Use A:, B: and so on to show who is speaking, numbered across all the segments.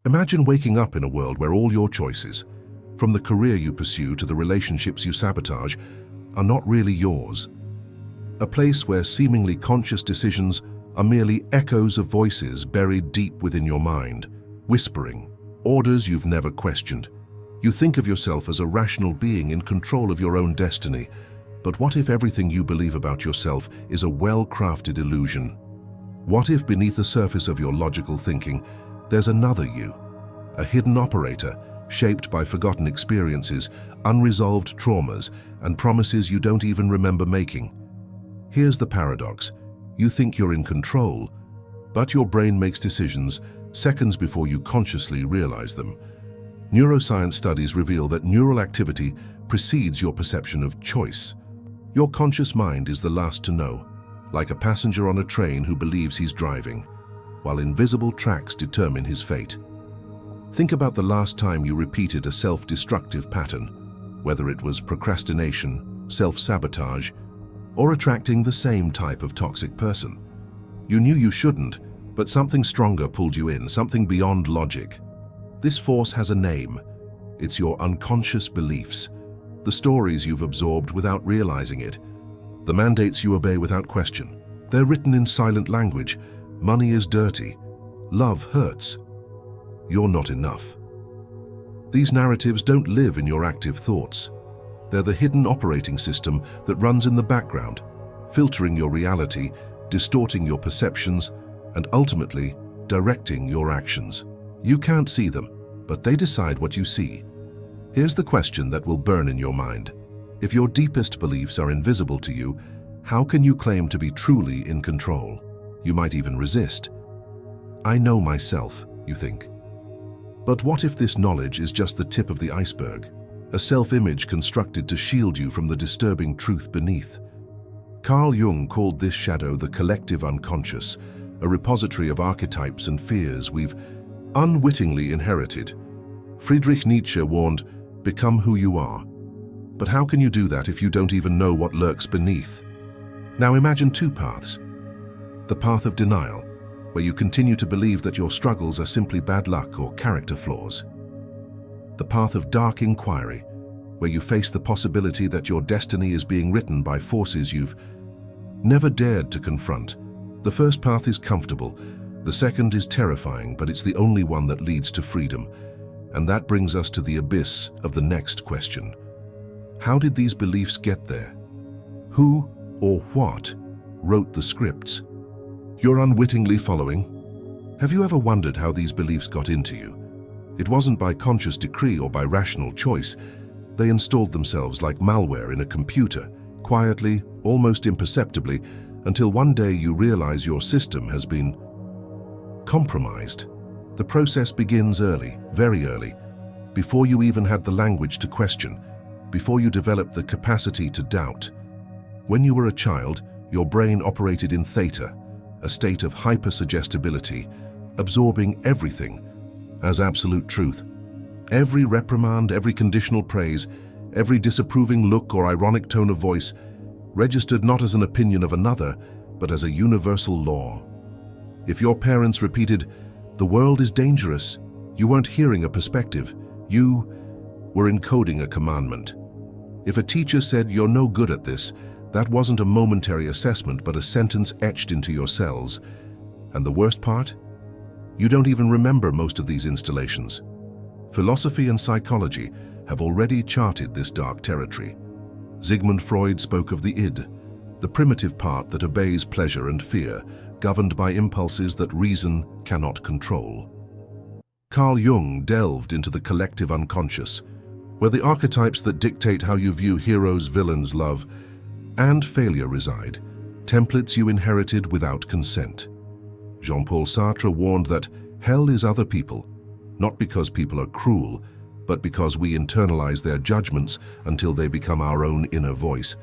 A: Imagine waking up in a world where all your choices, from the career you pursue to the relationships you sabotage, are not really yours. A place where seemingly conscious decisions are merely echoes of voices buried deep within your mind, whispering, orders you've never questioned. You think of yourself as a rational being in control of your own destiny, but what if everything you believe about yourself is a well-crafted illusion? What if beneath the surface of your logical thinking, there's another you, a hidden operator shaped by forgotten experiences, unresolved traumas, and promises you don't even remember making? Here's the paradox. You think you're in control, but your brain makes decisions seconds before you consciously realize them. Neuroscience studies reveal that neural activity precedes your perception of choice. Your conscious mind is the last to know, like a passenger on a train who believes he's driving, while invisible tracks determine his fate. Think about the last time you repeated a self-destructive pattern, whether it was procrastination, self-sabotage, or attracting the same type of toxic person. You knew you shouldn't, but something stronger pulled you in, something beyond logic. This force has a name. It's your unconscious beliefs, the stories you've absorbed without realizing it, the mandates you obey without question. They're written in silent language. Money is dirty. Love hurts. You're not enough. These narratives don't live in your active thoughts. They're the hidden operating system that runs in the background, filtering your reality, distorting your perceptions, and ultimately directing your actions. You can't see them, but they decide what you see. Here's the question that will burn in your mind. If your deepest beliefs are invisible to you, how can you claim to be truly in control? You might even resist. I know myself, you think. But what if this knowledge is just the tip of the iceberg, a self-image constructed to shield you from the disturbing truth beneath? Carl Jung called this shadow the collective unconscious, a repository of archetypes and fears we've unwittingly inherited. Friedrich Nietzsche warned, "Become who you are." But how can you do that if you don't even know what lurks beneath? Now imagine two paths. The path of denial, where you continue to believe that your struggles are simply bad luck or character flaws. The path of dark inquiry, where you face the possibility that your destiny is being written by forces you've never dared to confront. The first path is comfortable. The second is terrifying, but it's the only one that leads to freedom. And that brings us to the abyss of the next question. How did these beliefs get there? Who or what wrote the scripts you're unwittingly following? Have you ever wondered how these beliefs got into you? It wasn't by conscious decree or by rational choice. They installed themselves like malware in a computer, quietly, almost imperceptibly, until one day you realize your system has been compromised. The process begins early, very early, before you even had the language to question, before you developed the capacity to doubt. When you were a child, your brain operated in theta, a state of hypersuggestibility, absorbing everything as absolute truth. Every reprimand, every conditional praise, every disapproving look or ironic tone of voice registered not as an opinion of another, but as a universal law. If your parents repeated, "The world is dangerous," you weren't hearing a perspective. You were encoding a commandment. If a teacher said, "You're no good at this," that wasn't a momentary assessment, but a sentence etched into your cells. And the worst part? You don't even remember most of these installations. Philosophy and psychology have already charted this dark territory. Sigmund Freud spoke of the id, the primitive part that obeys pleasure and fear, governed by impulses that reason cannot control. Carl Jung delved into the collective unconscious, where the archetypes that dictate how you view heroes, villains, love, and failure reside, templates you inherited without consent. Jean-Paul Sartre warned that hell is other people, not because people are cruel, but because we internalize their judgments until they become our own inner voice.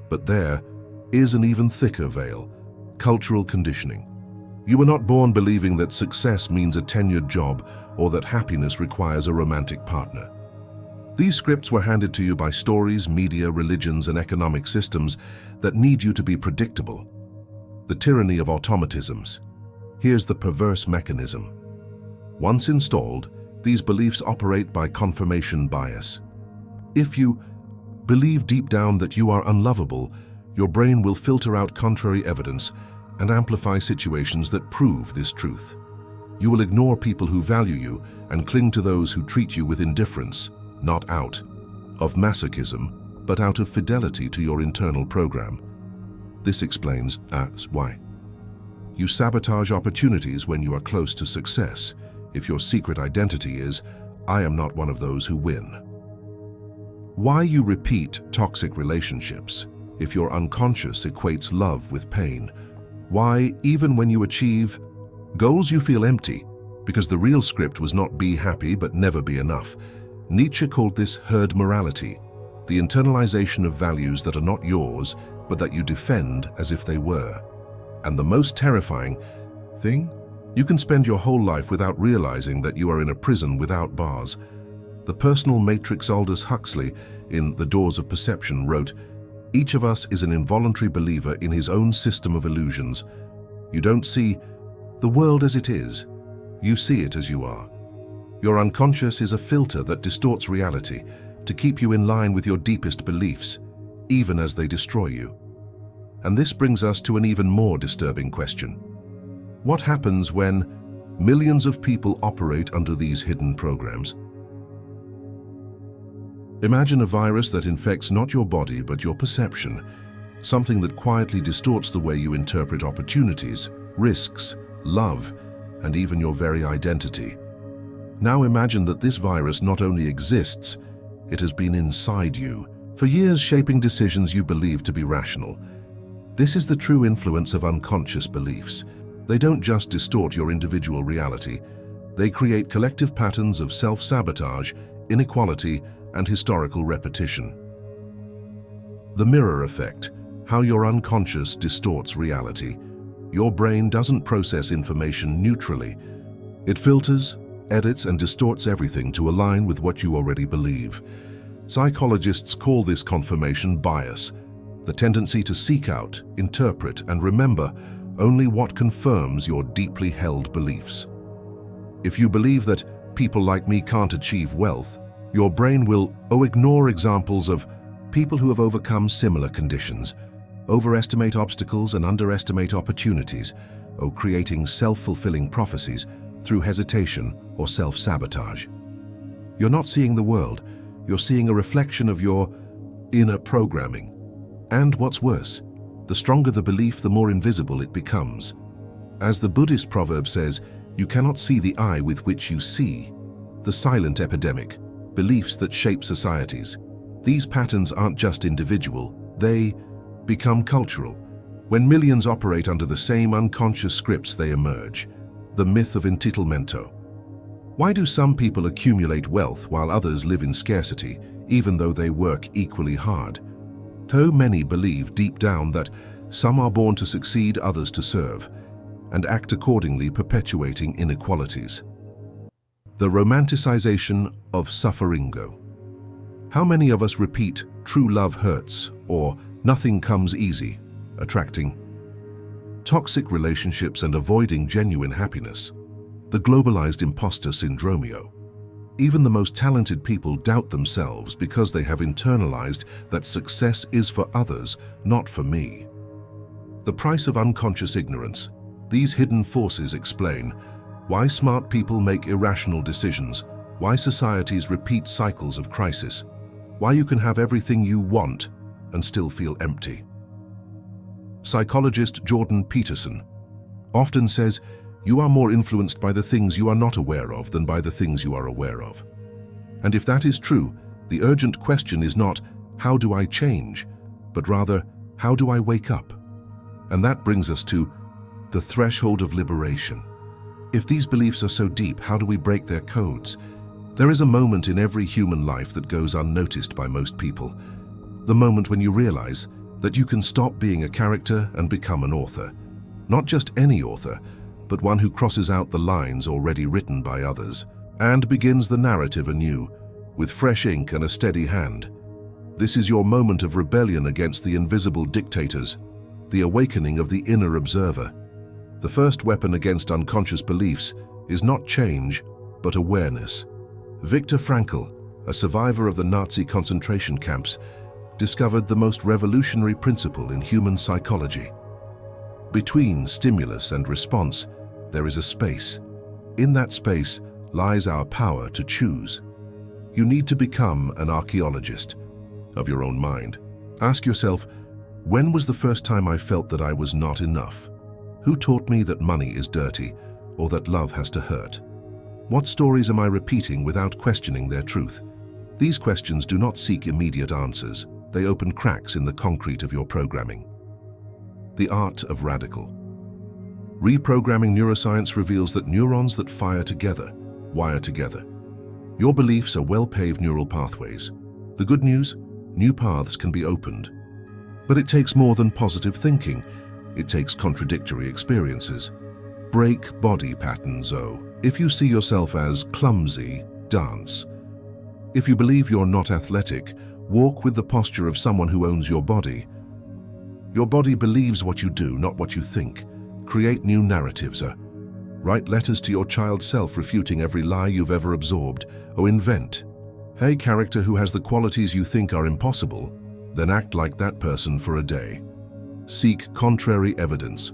A: But there is an even thicker veil, cultural conditioning. You were not born believing that success means a tenured job or that happiness requires a romantic partner. These scripts were handed to you by stories, media, religions, and economic systems that need you to be predictable. The tyranny of automatisms. Here's the perverse mechanism. Once installed, these beliefs operate by confirmation bias. If you believe deep down that you are unlovable, your brain will filter out contrary evidence and amplify situations that prove this truth. You will ignore people who value you and cling to those who treat you with indifference, not out of masochism, but out of fidelity to your internal program. This explains why you sabotage opportunities when you are close to success, if your secret identity is, "I am not one of those who win." Why you repeat toxic relationships, if your unconscious equates love with pain. Why, even when you achieve goals, you feel empty, because the real script was not be happy but never be enough. Nietzsche called this herd morality, the internalization of values that are not yours, but that you defend as if they were. And the most terrifying thing? You can spend your whole life without realizing that you are in a prison without bars. The personal matrix Aldous Huxley, in The Doors of Perception, wrote, "Each of us is an involuntary believer in his own system of illusions. You don't see the world as it is, you see it as you are. Your unconscious is a filter that distorts reality to keep you in line with your deepest beliefs, even as they destroy you." And this brings us to an even more disturbing question. What happens when millions of people operate under these hidden programs? Imagine a virus that infects not your body but your perception, something that quietly distorts the way you interpret opportunities, risks, love, and even your very identity. Now imagine that this virus not only exists, it has been inside you, for years shaping decisions you believe to be rational. This is the true influence of unconscious beliefs. They don't just distort your individual reality, they create collective patterns of self-sabotage, inequality, and historical repetition. The mirror effect, how your unconscious distorts reality. Your brain doesn't process information neutrally. It filters, edits, and distorts everything to align with what you already believe. Psychologists call this confirmation bias, the tendency to seek out, interpret, and remember only what confirms your deeply held beliefs. If you believe that people like me can't achieve wealth, your brain will ignore examples of people who have overcome similar conditions, overestimate obstacles and underestimate opportunities, creating self-fulfilling prophecies through hesitation or self-sabotage. You're not seeing the world, you're seeing a reflection of your inner programming. And what's worse, the stronger the belief, the more invisible it becomes. As the Buddhist proverb says, you cannot see the eye with which you see. The silent epidemic, beliefs that shape societies. These patterns aren't just individual, they become cultural. When millions operate under the same unconscious scripts, they emerge. The myth of entitlemento. Why do some people accumulate wealth while others live in scarcity, even though they work equally hard? So many believe deep down that some are born to succeed, others to serve, and act accordingly, perpetuating inequalities. The romanticization of sufferingo. How many of us repeat "true love hurts" or "nothing comes easy," attracting toxic relationships and avoiding genuine happiness? The globalized imposter syndrome. Even the most talented people doubt themselves because they have internalized that success is for others, not for me. The price of unconscious ignorance. These hidden forces explain why smart people make irrational decisions, why societies repeat cycles of crisis, why you can have everything you want and still feel empty. Psychologist Jordan Peterson often says, "You are more influenced by the things you are not aware of than by the things you are aware of." And if that is true, the urgent question is not, "How do I change?" but rather, "How do I wake up?" And that brings us to the threshold of liberation. If these beliefs are so deep, how do we break their codes? There is a moment in every human life that goes unnoticed by most people. The moment when you realize that you can stop being a character and become an author. Not just any author, but one who crosses out the lines already written by others and begins the narrative anew, with fresh ink and a steady hand. This is your moment of rebellion against the invisible dictators, the awakening of the inner observer. The first weapon against unconscious beliefs is not change, but awareness. Viktor Frankl, a survivor of the Nazi concentration camps, discovered the most revolutionary principle in human psychology. Between stimulus and response, there is a space. In that space lies our power to choose. You need to become an archaeologist of your own mind. Ask yourself, when was the first time I felt that I was not enough? Who taught me that money is dirty or that love has to hurt? What stories am I repeating without questioning their truth? These questions do not seek immediate answers. They open cracks in the concrete of your programming. The art of radical. Reprogramming neuroscience reveals that neurons that fire together wire together. Your beliefs are well-paved neural pathways. The good news? New paths can be opened. But it takes more than positive thinking. It takes contradictory experiences. Break body patterns, If you see yourself as clumsy, dance. If you believe you're not athletic, walk with the posture of someone who owns your body. Your body believes what you do, not what you think. Create new narratives, Write letters to your child self refuting every lie you've ever absorbed, or invent. Hey, character who has the qualities you think are impossible, then act like that person for a day. Seek contrary evidence.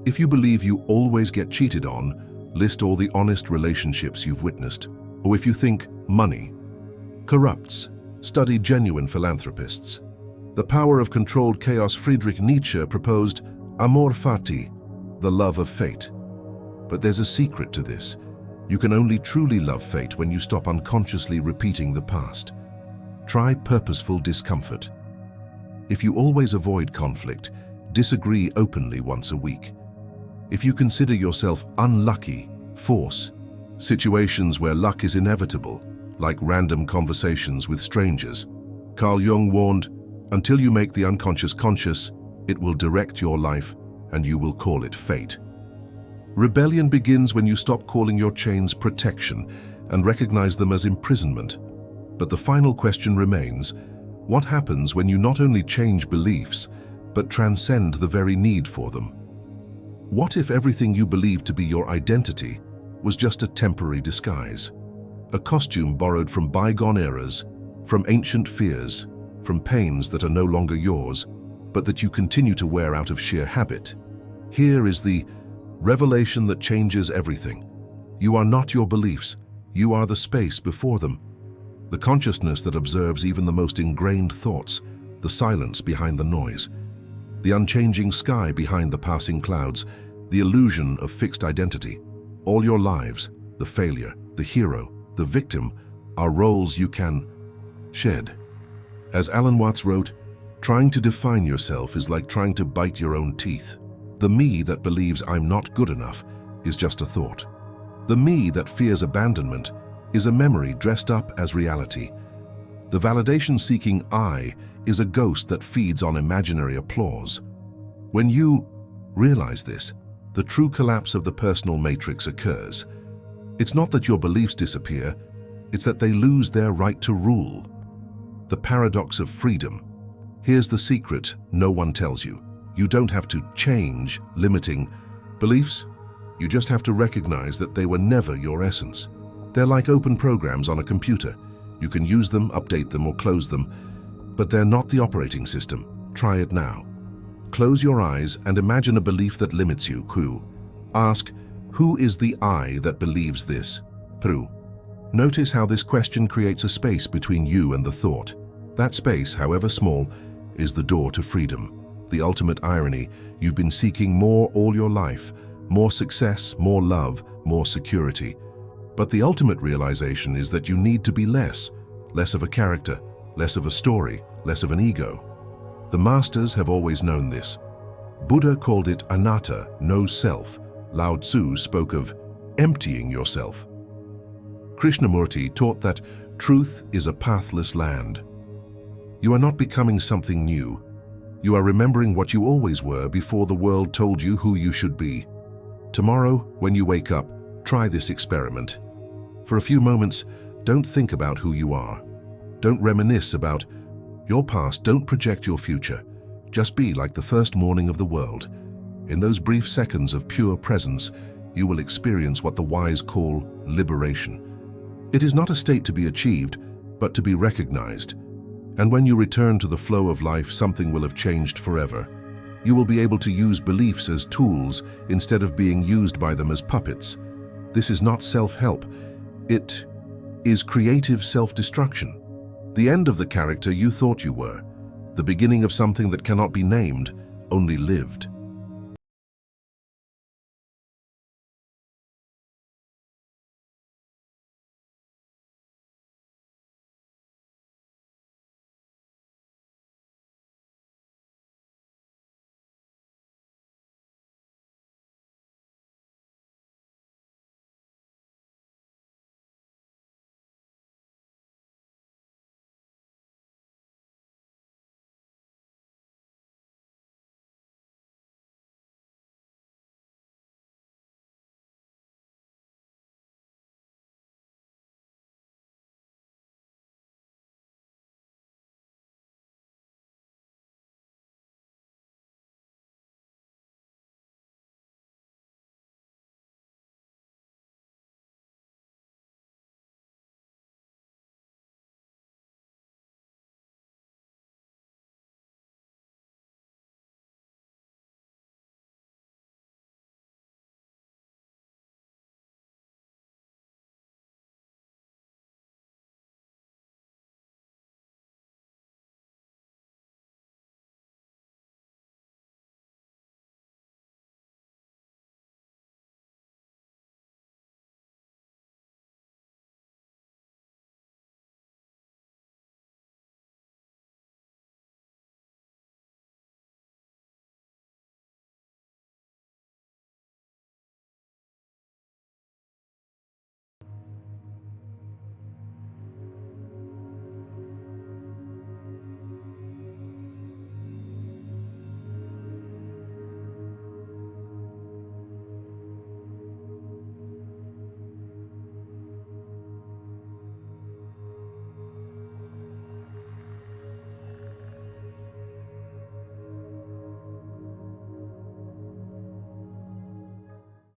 A: If you believe you always get cheated on, list all the honest relationships you've witnessed. Or if you think money corrupts, study genuine philanthropists. The power of controlled chaos. Friedrich Nietzsche proposed amor fati, the love of fate. But there's a secret to this. You can only truly love fate when you stop unconsciously repeating the past. Try purposeful discomfort. If you always avoid conflict, disagree openly once a week. If you consider yourself unlucky, force situations where luck is inevitable, like random conversations with strangers. Carl Jung warned, until you make the unconscious conscious, it will direct your life and you will call it fate. Rebellion begins when you stop calling your chains protection and recognize them as imprisonment. But the final question remains, what happens when you not only change beliefs, but transcend the very need for them? What if everything you believed to be your identity was just a temporary disguise? A costume borrowed from bygone eras, from ancient fears, from pains that are no longer yours, but that you continue to wear out of sheer habit. Here is the revelation that changes everything. You are not your beliefs, you are the space before them. The consciousness that observes even the most ingrained thoughts, the silence behind the noise, the unchanging sky behind the passing clouds, the illusion of fixed identity. All your lives, the failure, the hero, the victim, are roles you can shed. As Alan Watts wrote, trying to define yourself is like trying to bite your own teeth. The me that believes I'm not good enough is just a thought. The me that fears abandonment is a memory dressed up as reality. The validation-seeking I is a ghost that feeds on imaginary applause. When you realize this, the true collapse of the personal matrix occurs. It's not that your beliefs disappear, it's that they lose their right to rule. The paradox of freedom. Here's the secret no one tells you. You don't have to change limiting beliefs. You just have to recognize that they were never your essence. They're like open programs on a computer. You can use them, update them, or close them, but they're not the operating system. Try it now. Close your eyes and imagine a belief that limits you. Ask, who is the I that believes this? Notice how this question creates a space between you and the thought. That space, however small, is the door to freedom. The ultimate irony, you've been seeking more all your life, more success, more love, more security. But the ultimate realization is that you need to be less of a character, less of a story, less of an ego. The masters have always known this. Buddha called it anatta, no self. Lao Tzu spoke of emptying yourself. Krishnamurti taught that truth is a pathless land. You are not becoming something new. You are remembering what you always were before the world told you who you should be. Tomorrow, when you wake up, try this experiment. For a few moments, don't think about who you are. Don't reminisce about your past. Don't project your future. Just be like the first morning of the world. In those brief seconds of pure presence, you will experience what the wise call liberation. It is not a state to be achieved, but to be recognized. And when you return to the flow of life, something will have changed forever. You will be able to use beliefs as tools instead of being used by them as puppets. This is not self-help. It is creative self-destruction. The end of the character you thought you were. The beginning of something that cannot be named, only lived.